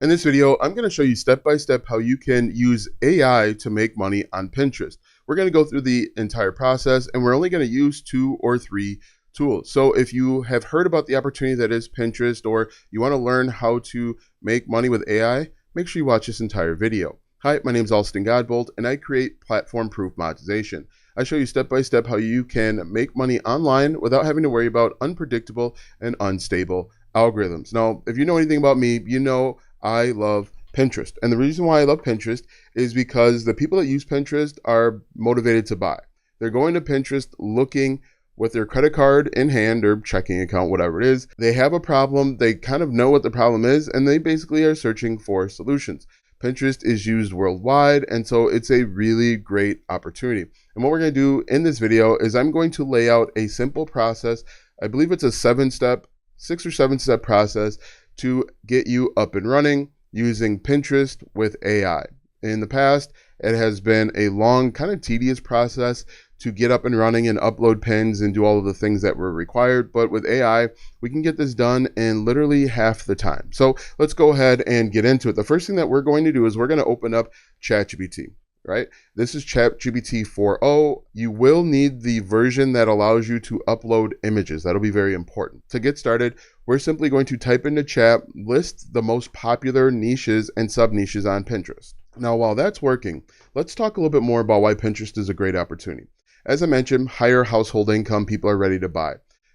In this video, I'm going to show you step by step how you can use AI to make money on Pinterest. We're going to go through the entire process and we're only going to use 2 or 3 tools. So if you have heard about the opportunity that is Pinterest or you want to learn how to make money with AI, make sure you watch this entire video. Hi, my name is Alston Godbolt and I create platform-proof monetization. I show you step by step how you can make money online without having to worry about unpredictable and unstable algorithms. Now, if you know anything about me, you know I love Pinterest. And the reason why I love Pinterest is because the people that use Pinterest are motivated to buy. They're going to Pinterest looking with their credit card in hand or checking account, whatever it is. They have a problem. They kind of know what the problem is, and they basically are searching for solutions. Pinterest is used worldwide, and so it's a really great opportunity. And what we're going to do in this video is I'm going to lay out a simple process. I believe it's a 6 or 7 step process to get you up and running using Pinterest with AI. In the past, it has been a long, kind of tedious process to get up and running and upload pins and do all of the things that were required. But with AI, we can get this done in literally half the time. So let's go ahead and get into it. The first thing that we're going to do is we're going to open up ChatGPT. Right? This is ChatGPT 4.0. You will need the version that allows you to upload images. That'll be very important. To get started, we're simply going to type into chat, list the most popular niches and sub niches on Pinterest. Now, while that's working, let's talk a little bit more about why Pinterest is a great opportunity. As I mentioned, higher household income people are ready to buy.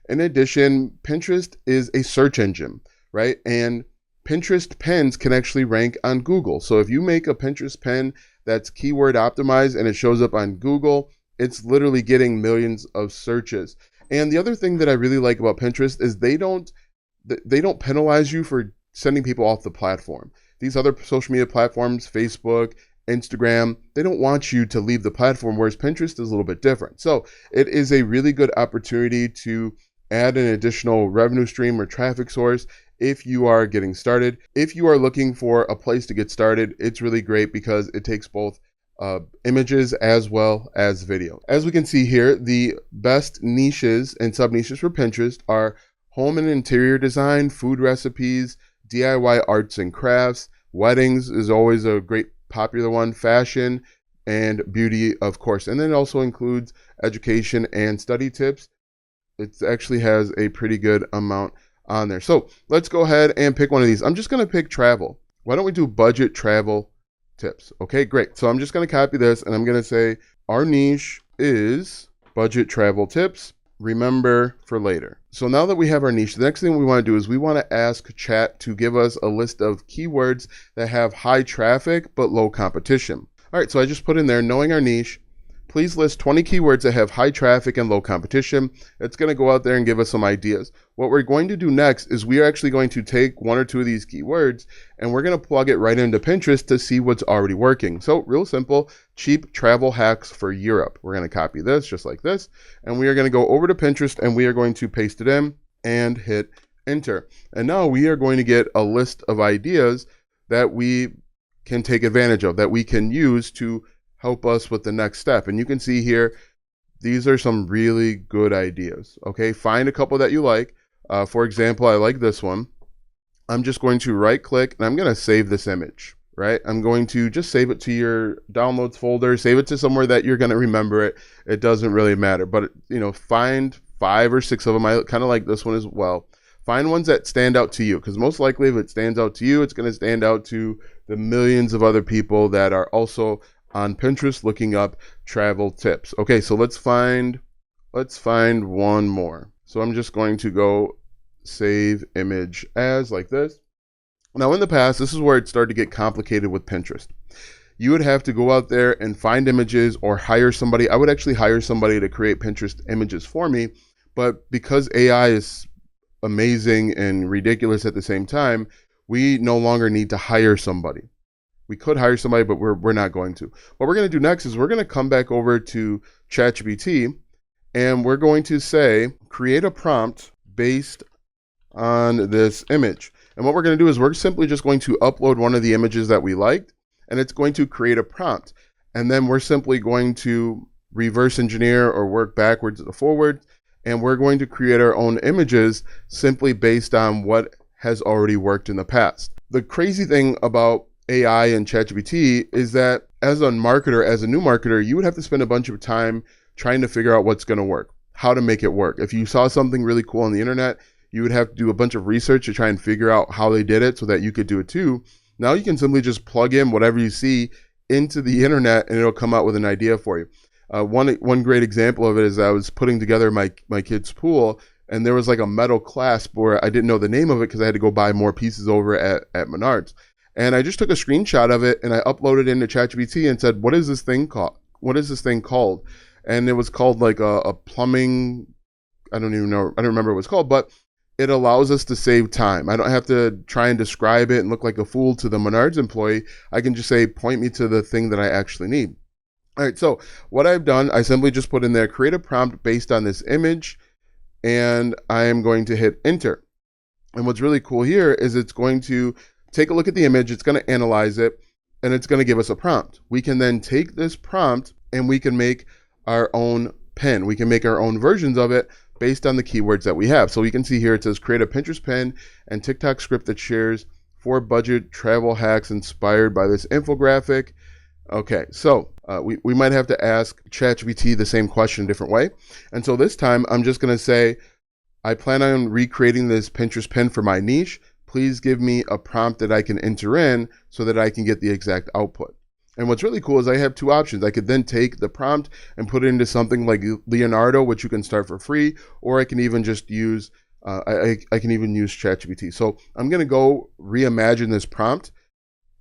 In addition, Pinterest is a search engine, right? And Pinterest pins can actually rank on Google. So if you make a Pinterest pin that's keyword optimized and it shows up on Google, it's literally getting millions of searches. And the other thing that I really like about Pinterest is they don't penalize you for sending people off the platform. These other social media platforms, Facebook, Instagram, they don't want you to leave the platform, whereas Pinterest is a little bit different. So it is a really good opportunity to add an additional revenue stream or traffic source if you are getting started. If you are looking for a place to get started, it's really great because it takes both images as well as video. As we can see here, the best niches and sub niches for Pinterest are home and interior design, food recipes, DIY arts and crafts, weddings is always a great popular one, fashion and beauty, of course. And then it also includes education and study tips. It actually has a pretty good amount on there. So let's go ahead and pick one of these. I'm just going to pick travel. Why don't we do budget travel tips? Okay, great. So I'm just going to copy this and I'm going to say our niche is budget travel tips. Remember for later. So now that we have our niche, the next thing we want to do is we want to ask chat to give us a list of keywords that have high traffic but low competition. All right, so I just put in there, knowing our niche, please list 20 keywords that have high traffic and low competition. It's going to go out there and give us some ideas. What we're going to do next is we are actually going to take 1 or 2 of these keywords and we're going to plug it right into Pinterest to see what's already working. So real simple, cheap travel hacks for Europe. We're going to copy this just like this. And we are going to go over to Pinterest and we are going to paste it in and hit enter. And now we are going to get a list of ideas that we can take advantage of, that we can use to help us with the next step. And you can see here, these are some really good ideas. Okay, find a couple that you like. For example, I like this one. I'm just going to right click and I'm going to save this image, right? I'm going to just save it to your downloads folder, save it to somewhere that you're going to remember it. It doesn't really matter, but find 5 or 6 of them. I kind of like this one as well. Find ones that stand out to you, because most likely if it stands out to you, it's going to stand out to the millions of other people that are also on Pinterest looking up travel tips. Okay, so let's find one more. So I'm just going to go save image as like this. Now in the past, this is where it started to get complicated with Pinterest. You would have to go out there and find images or hire somebody. I would actually hire somebody to create Pinterest images for me, but because AI is amazing and ridiculous at the same time, we no longer need to hire somebody. We could hire somebody, but we're not going to. What we're going to do next is we're going to come back over to ChatGPT and we're going to say, create a prompt based on this image. And what we're going to do is we're simply just going to upload one of the images that we liked and it's going to create a prompt. And then we're simply going to reverse engineer or work backwards or forward. And we're going to create our own images simply based on what has already worked in the past. The crazy thing about AI and ChatGPT is that as a marketer, as a new marketer, you would have to spend a bunch of time trying to figure out what's going to work, how to make it work. If you saw something really cool on the internet, you would have to do a bunch of research to try and figure out how they did it so that you could do it too. Now you can simply just plug in whatever you see into the internet and it'll come out with an idea for you. One great example of it is I was putting together my kid's pool, and there was like a metal clasp where I didn't know the name of it because I had to go buy more pieces over at Menards. And I just took a screenshot of it and I uploaded it into ChatGPT and said, what is this thing called? What is this thing called? And it was called like a plumbing, I don't even know, I don't remember what it was called, but it allows us to save time. I don't have to try and describe it and look like a fool to the Menards employee. I can just say, point me to the thing that I actually need. All right, so what I've done, I simply just put in there, create a prompt based on this image, and I am going to hit enter. And what's really cool here is it's going to take a look at the image, it's going to analyze it, and it's going to give us a prompt. We can then take this prompt and we can make our own pin. We can make our own versions of it based on the keywords that we have. So you can see here it says create a Pinterest pin and TikTok script that shares 4 budget travel hacks inspired by this infographic. Okay, so we might have to ask ChatGPT the same question a different way. And so this time I'm just going to say, I plan on recreating this Pinterest pin for my niche. Please give me a prompt that I can enter in so that I can get the exact output. And what's really cool is I have 2 options. I could then take the prompt and put it into something like Leonardo, which you can start for free, or I can even just use, I can even use ChatGPT. So I'm going to go reimagine this prompt,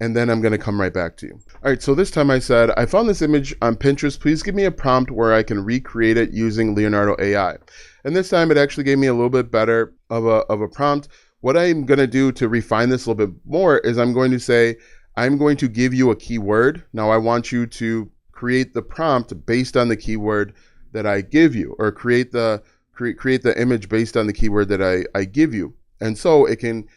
and then I'm going to come right back to you. All right, so this time I said, I found this image on Pinterest. Please give me a prompt where I can recreate it using Leonardo AI. And this time it actually gave me a little bit better of a prompt. What I'm going to do to refine this a little bit more is I'm going to say, I'm going to give you a keyword. Now I want you to create the prompt based on the keyword that I give you, or create the image based on the keyword that I give you. And so it can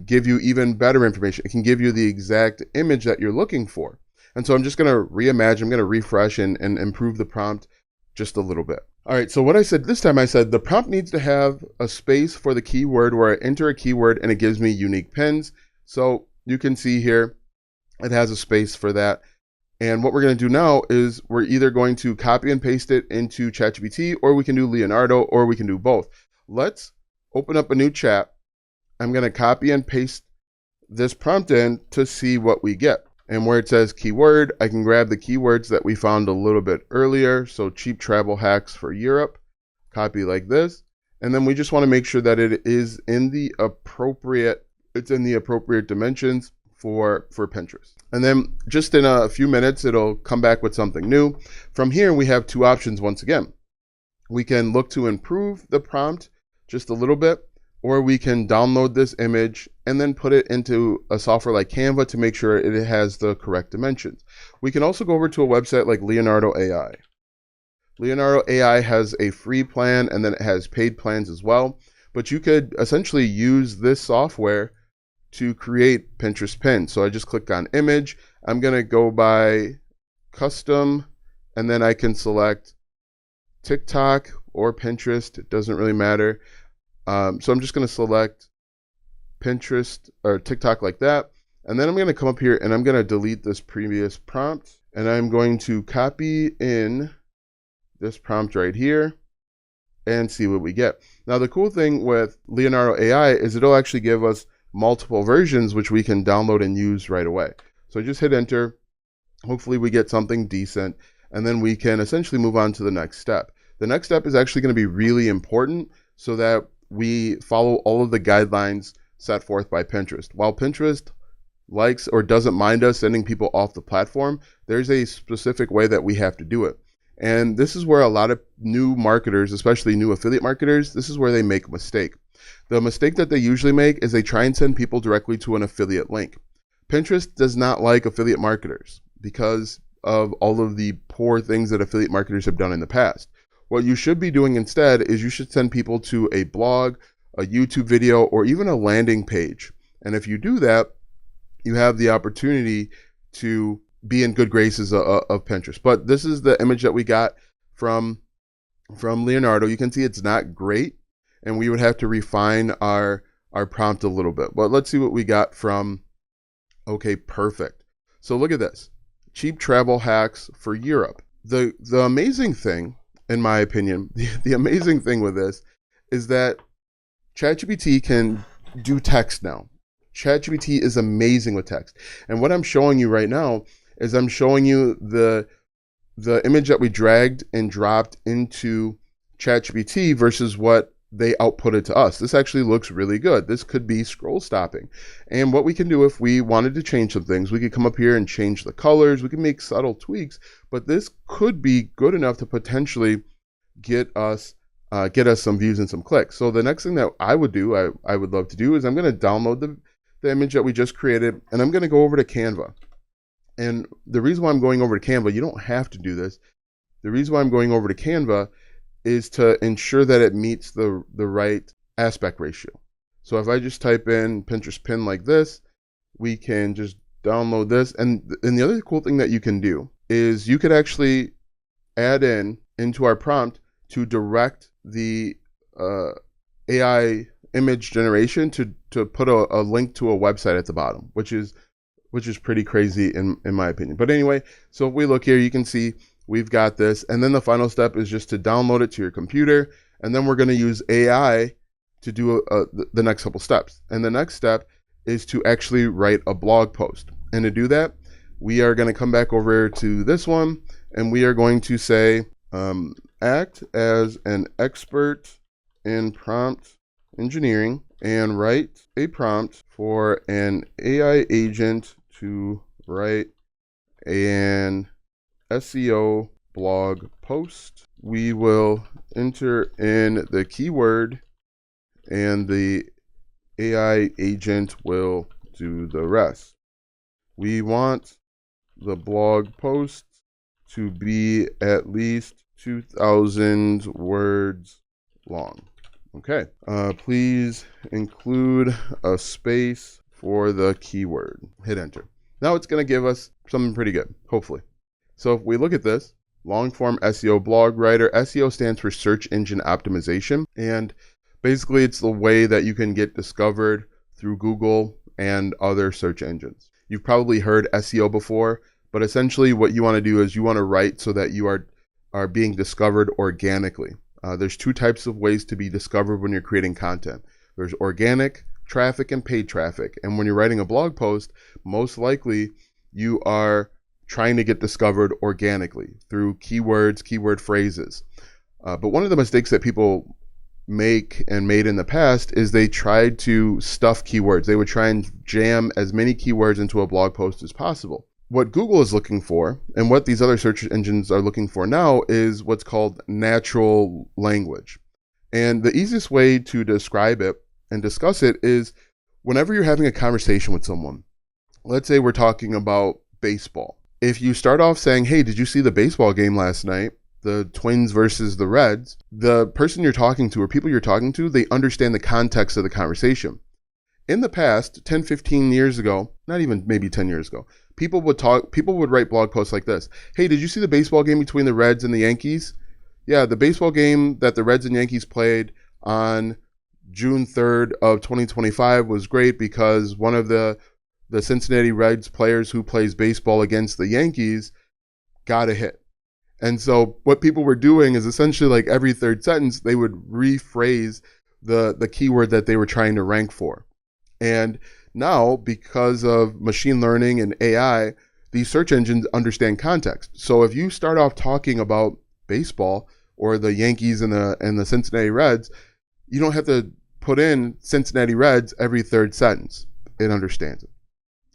give you even better information. It can give you the exact image that you're looking for. And so I'm just going to reimagine, I'm going to refresh and improve the prompt just a little bit. All right, so what I said this time, I said the prompt needs to have a space for the keyword where I enter a keyword and it gives me unique pins. So you can see here, it has a space for that. And what we're going to do now is we're either going to copy and paste it into ChatGPT, or we can do Leonardo, or we can do both. Let's open up a new chat. I'm going to copy and paste this prompt in to see what we get. And where it says keyword, I can grab the keywords that we found a little bit earlier. So cheap travel hacks for Europe, copy like this. And then we just want to make sure that it is in the appropriate, dimensions for Pinterest. And then just in a few minutes, it'll come back with something new. From here, we have 2 options once again. We can look to improve the prompt just a little bit, or we can download this image and then put it into a software like Canva to make sure it has the correct dimensions. We can also go over to a website like Leonardo AI. Leonardo AI has a free plan and then it has paid plans as well. But you could essentially use this software to create Pinterest pins. So I just click on image. I'm going to go by custom, and then I can select TikTok or Pinterest. It doesn't really matter. So I'm just going to select Pinterest or TikTok like that. And then I'm going to come up here and I'm going to delete this previous prompt. And I'm going to copy in this prompt right here and see what we get. Now, the cool thing with Leonardo AI is it'll actually give us multiple versions, which we can download and use right away. So just hit enter. Hopefully we get something decent, and then we can essentially move on to the next step. The next step is actually going to be really important so that we follow all of the guidelines set forth by Pinterest. While Pinterest likes or doesn't mind us sending people off the platform, there's a specific way that we have to do it. And this is where a lot of new marketers, especially new affiliate marketers, this is where they make a mistake. The mistake that they usually make is they try and send people directly to an affiliate link. Pinterest does not like affiliate marketers because of all of the poor things that affiliate marketers have done in the past. What you should be doing instead is you should send people to a blog, a YouTube video, or even a landing page. And if you do that, you have the opportunity to be in good graces of Pinterest. But this is the image that we got from Leonardo. You can see it's not great, and we would have to refine our our prompt a little bit. But let's see what we got from, okay, perfect. So look at this. Cheap travel hacks for Europe. The amazing thing, in my opinion, the amazing thing with this is that ChatGPT can do text now. ChatGPT is amazing with text. And what I'm showing you right now is I'm showing you the image that we dragged and dropped into ChatGPT versus what they outputted to us. This actually looks really good. This could be scroll stopping. And what we can do if we wanted to change some things, we could come up here and change the colors. We can make subtle tweaks, but this could be good enough to potentially get us some views and some clicks. So the next thing that I would do, I would love to do, is I'm going to download the image that we just created, and I'm going to go over to Canva. And the reason why I'm going over to Canva, you don't have to do this. The reason why I'm going over to Canva is to ensure that it meets the right aspect ratio. So if I just type in Pinterest pin like this, we can just download this. And the other cool thing that you can do is you could actually add into our prompt to direct the AI image generation to put a link to a website at the bottom, which is pretty crazy in my opinion. But anyway, so if we look here, you can see we've got this. And then the final step is just to download it to your computer. And then we're going to use AI to do the next couple steps. And the next step is to actually write a blog post. And to do that, we are going to come back over to this one, and we are going to say, act as an expert in prompt engineering and write a prompt for an AI agent to write an SEO blog post. We will enter in the keyword and the AI agent will do the rest. We want the blog post to be at least 2,000 words long. Okay. Please include a space for the keyword. Hit enter. Now it's going to give us something pretty good, hopefully. So if we look at this, long form SEO blog writer, SEO stands for search engine optimization. And basically it's the way that you can get discovered through Google and other search engines. You've probably heard SEO before, but essentially what you want to do is you want to write so that you are being discovered organically. There's two types of ways to be discovered when you're creating content. There's organic traffic and paid traffic. And when you're writing a blog post, most likely you are trying to get discovered organically through keywords, keyword phrases. But one of the mistakes that people make and made in the past is they tried to stuff keywords. They would try and jam as many keywords into a blog post as possible. What Google is looking for and what these other search engines are looking for now is what's called natural language. And the easiest way to describe it and discuss it is whenever you're having a conversation with someone. Let's say we're talking about baseball. If you start off saying, hey, did you see the baseball game last night? The Twins versus the Reds. The person you're talking to or people you're talking to, they understand the context of the conversation. In the past, 10, 15 years ago, not even maybe 10 years ago, people would write blog posts like this. Hey, did you see the baseball game between the Reds and the Yankees? Yeah, the baseball game that the Reds and Yankees played on June 3rd of 2025 was great because one of the Cincinnati Reds players who plays baseball against the Yankees got a hit. And so what people were doing is essentially like every third sentence, they would rephrase the keyword that they were trying to rank for. And now, because of machine learning and AI, these search engines understand context. So if you start off talking about baseball or the Yankees and the Cincinnati Reds, you don't have to put in Cincinnati Reds every third sentence. It understands it.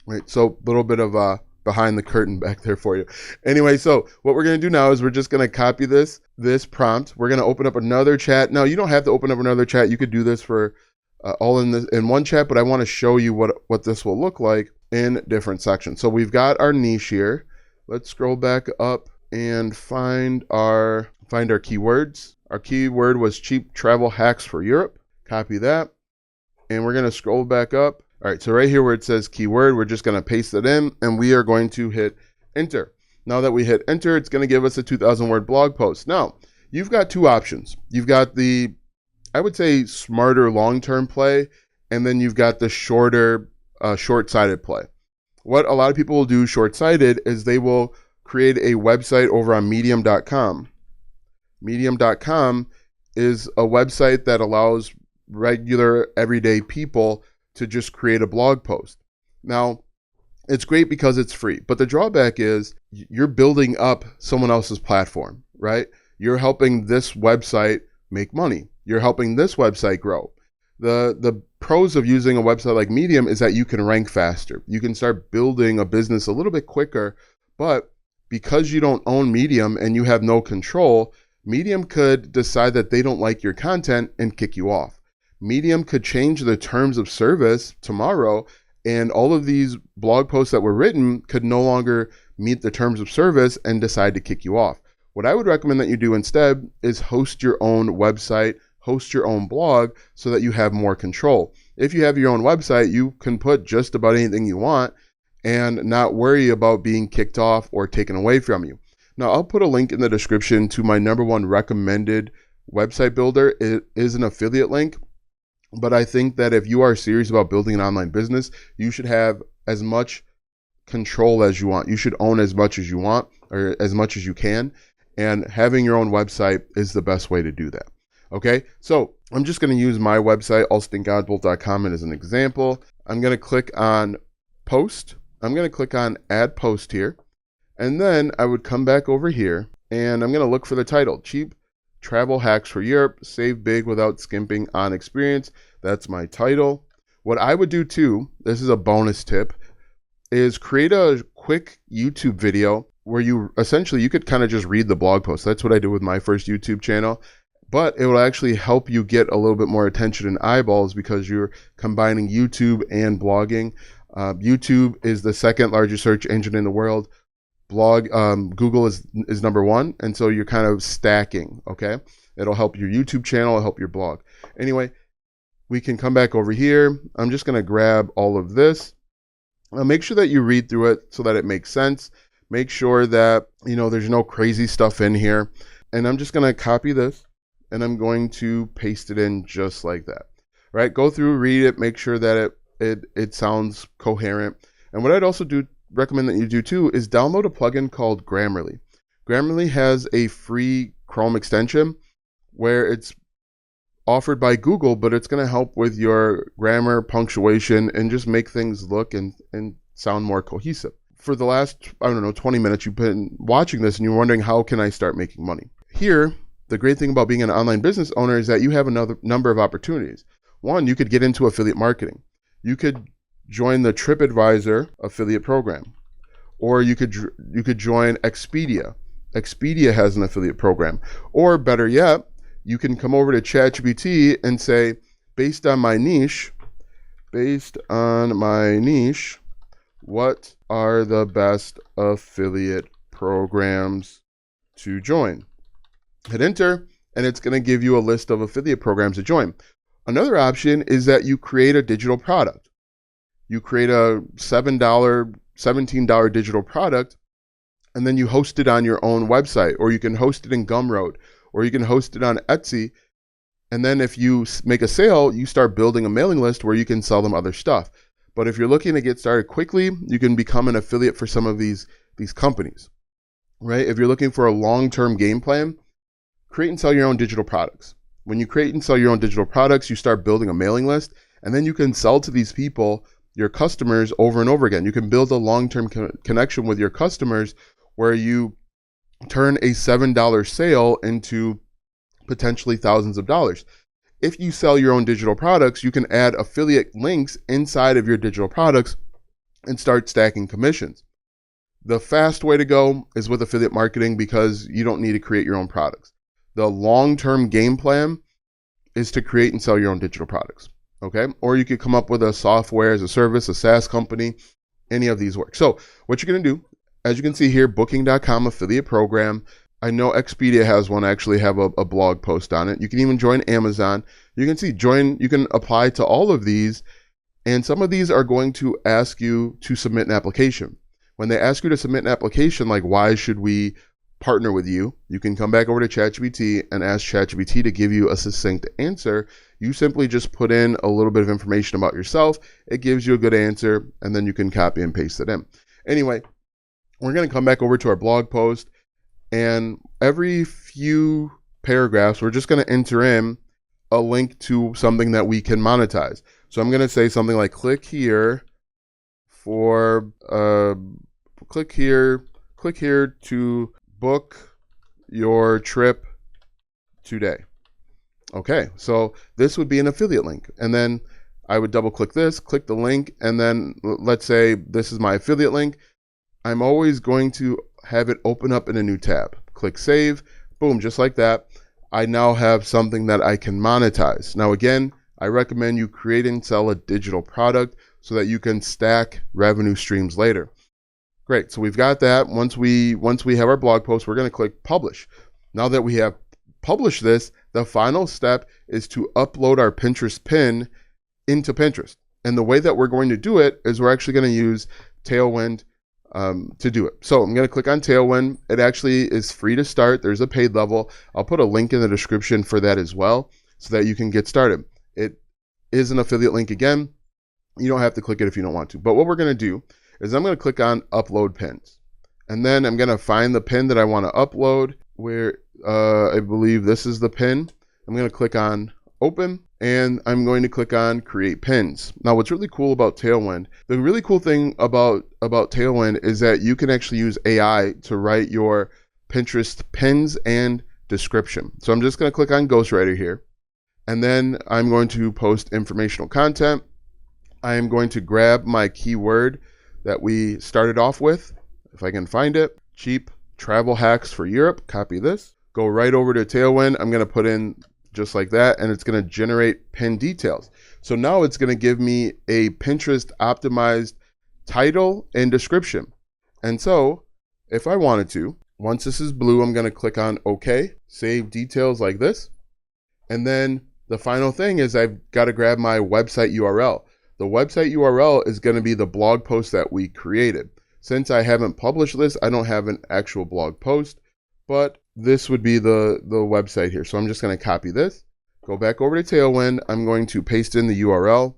Right? So a little bit of behind the curtain back there for you. Anyway, so what we're going to do now is we're just going to copy this prompt. We're going to open up another chat. Now, you don't have to open up another chat. You could do this for all in one chat, but I want to show you what this will look like in different sections. So we've got our niche here. Let's scroll back up and find our keywords. Our keyword was cheap travel hacks for Europe. Copy that. And we're going to scroll back up. All right, so right here where it says keyword, we're just going to paste it in and we are going to hit enter. Now that we hit enter, it's going to give us a 2,000 word blog post. Now, you've got two options. You've got the, I would say, smarter long-term play and then you've got the short-sided play. What a lot of people will do short-sighted is they will create a website over on medium.com. Medium.com is a website that allows regular everyday people to just create a blog post. Now, it's great because it's free, but the drawback is you're building up someone else's platform, right? You're helping this website make money. You're helping this website grow. The pros of using a website like Medium is that you can rank faster. You can start building a business a little bit quicker, but because you don't own Medium and you have no control, Medium could decide that they don't like your content and kick you off. Medium could change the terms of service tomorrow, and all of these blog posts that were written could no longer meet the terms of service and decide to kick you off. What I would recommend that you do instead is host your own website, host your own blog so that you have more control. If you have your own website, you can put just about anything you want and not worry about being kicked off or taken away from you. Now, I'll put a link in the description to my #1 recommended website builder. It is an affiliate link, but I think that if you are serious about building an online business, you should have as much control as you want. You should own as much as you want or as much as you can, and having your own website is the best way to do that. Okay, so I'm just going to use my website, allstingodbolt.com, as an example. I'm going to click on post. I'm going to click on add post here. And then I would come back over here and I'm going to look for the title, Cheap Travel Hacks for Europe, Save Big Without Skimping on Experience. That's my title. What I would do too, this is a bonus tip, is create a quick YouTube video where you could kind of just read the blog post. That's what I did with my first YouTube channel. But it will actually help you get a little bit more attention and eyeballs because you're combining YouTube and blogging. YouTube is the second largest search engine in the world. Google is #1, and so you're kind of stacking. Okay, it'll help your YouTube channel, it'll help your blog. Anyway, we can come back over here. I'm just going to grab all of this. Make sure that you read through it so that it makes sense. Make sure that there's no crazy stuff in here, and I'm just going to copy this. And I'm going to paste it in just like that, right? Go through, read it, make sure that it sounds coherent. And what I'd also recommend that you do too is download a plugin called Grammarly. Grammarly has a free Chrome extension where it's offered by Google, but it's going to help with your grammar, punctuation, and just make things look and sound more cohesive. For the last, 20 minutes, you've been watching this and you're wondering, how can I start making money? Here, the great thing about being an online business owner is that you have another number of opportunities. One, you could get into affiliate marketing. You could join the TripAdvisor affiliate program, or you could join Expedia. Expedia has an affiliate program, or better yet, you can come over to ChatGPT and say, based on my niche, what are the best affiliate programs to join? Hit enter, and it's going to give you a list of affiliate programs to join. Another option is that you create a digital product. You create a $7, $17 digital product, and then you host it on your own website, or you can host it in Gumroad, or you can host it on Etsy. And then if you make a sale, you start building a mailing list where you can sell them other stuff. But if you're looking to get started quickly, you can become an affiliate for some of these companies, right? If you're looking for a long-term game plan, create and sell your own digital products. When you create and sell your own digital products, you start building a mailing list, and then you can sell to these people, your customers, over and over again. You can build a long-term connection with your customers where you turn a $7 sale into potentially thousands of dollars. If you sell your own digital products, you can add affiliate links inside of your digital products and start stacking commissions. The fast way to go is with affiliate marketing because you don't need to create your own products. The long-term game plan is to create and sell your own digital products, okay? Or you could come up with a software as a service, a SaaS company, any of these work. So what you're going to do, as you can see here, booking.com affiliate program. I know Expedia has one. I actually have a blog post on it. You can even join Amazon. You can see you can apply to all of these, and some of these are going to ask you to submit an application. When they ask you to submit an application, like why should we partner with you, you can come back over to ChatGPT and ask ChatGPT to give you a succinct answer. You simply just put in a little bit of information about yourself. It gives you a good answer, and then you can copy and paste it in. Anyway, we're going to come back over to our blog post, and every few paragraphs, we're just going to enter in a link to something that we can monetize. So I'm going to say something like, click here to book your trip today. Okay, so this would be an affiliate link. And then I would double click this, click the link, and then let's say this is my affiliate link. I'm always going to have it open up in a new tab. Click save, boom, just like that. I now have something that I can monetize. Now again, I recommend you create and sell a digital product so that you can stack revenue streams later. Great, so we've got that. Once we have our blog post, we're going to click publish. Now that we have published this, the final step is to upload our Pinterest pin into Pinterest. And the way that we're going to do it is we're actually going to use Tailwind to do it. So I'm going to click on Tailwind. It actually is free to start. There's a paid level. I'll put a link in the description for that as well so that you can get started. It is an affiliate link again. You don't have to click it if you don't want to. But what we're going to do is I'm going to click on upload pins. And then I'm going to find the pin that I want to upload, where I believe this is the pin. I'm going to click on open, and I'm going to click on create pins. Now what's really cool about Tailwind, the really cool thing about Tailwind is that you can actually use AI to write your Pinterest pins and description. So I'm just going to click on Ghostwriter here, and then I'm going to post informational content. I am going to grab my keyword that we started off with, if I can find it, cheap travel hacks for Europe. Copy this, go right over to Tailwind. I'm going to put in just like that, and it's going to generate pin details. So now it's going to give me a Pinterest optimized title and description. And so if I wanted to, once this is blue, I'm going to click on OK, save details like this. And then the final thing is I've got to grab my website URL. The website URL is going to be the blog post that we created. Since I haven't published this, I don't have an actual blog post, but this would be the website here. So I'm just going to copy this, go back over to Tailwind. I'm going to paste in the URL.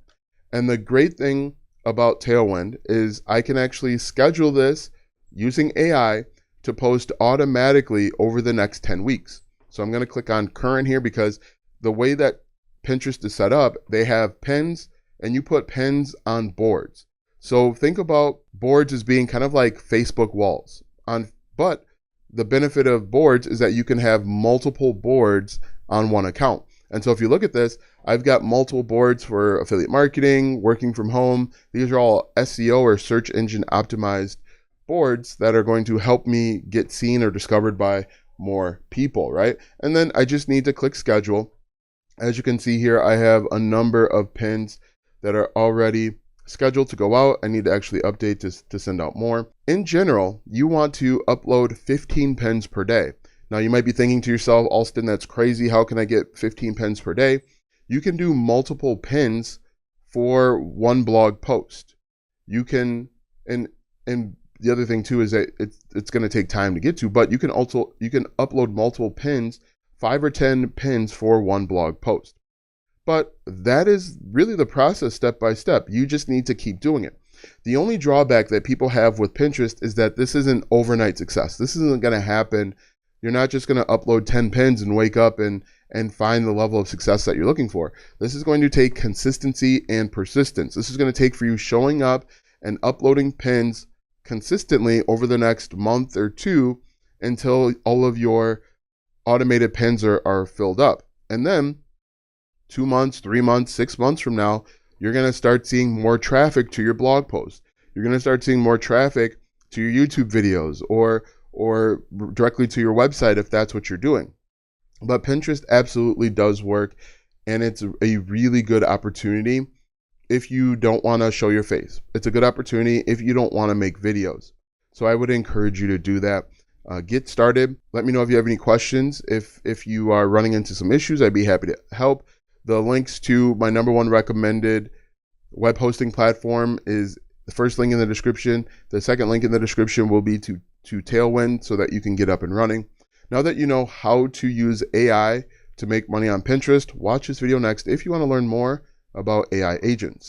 And the great thing about Tailwind is I can actually schedule this using AI to post automatically over the next 10 weeks. So I'm going to click on current here, because the way that Pinterest is set up, they have pins, and you put pins on boards. So think about boards as being kind of like Facebook walls. But the benefit of boards is that you can have multiple boards on one account. And so if you look at this, I've got multiple boards for affiliate marketing, working from home. These are all SEO or search engine optimized boards that are going to help me get seen or discovered by more people, right? And then I just need to click schedule. As you can see here, I have a number of pins that are already scheduled to go out. I need to actually update to send out more. In general, you want to upload 15 pins per day. Now you might be thinking to yourself, Alston, that's crazy. How can I get 15 pins per day? You can do multiple pins for one blog post. You can, and the other thing too is that it's going to take time to get to, but you can upload multiple pins, 5 or 10 pins for one blog post. But that is really the process step by step. You just need to keep doing it. The only drawback that people have with Pinterest is that this isn't overnight success. This isn't going to happen. You're not just going to upload 10 pins and wake up and find the level of success that you're looking for. This is going to take consistency and persistence. This is going to take for you showing up and uploading pins consistently over the next month or two until all of your automated pins are filled up. And then 2 months, 3 months, 6 months from now, you're going to start seeing more traffic to your blog post. You're going to start seeing more traffic to your YouTube videos or directly to your website if that's what you're doing. But Pinterest absolutely does work, and it's a really good opportunity if you don't want to show your face. It's a good opportunity if you don't want to make videos. So I would encourage you to do that. Get started. Let me know if you have any questions. If you are running into some issues, I'd be happy to help. The links to my #1 recommended web hosting platform is the first link in the description. The second link in the description will be to to Tailwind so that you can get up and running. Now that you know how to use AI to make money on Pinterest, watch this video next if you want to learn more about AI agents.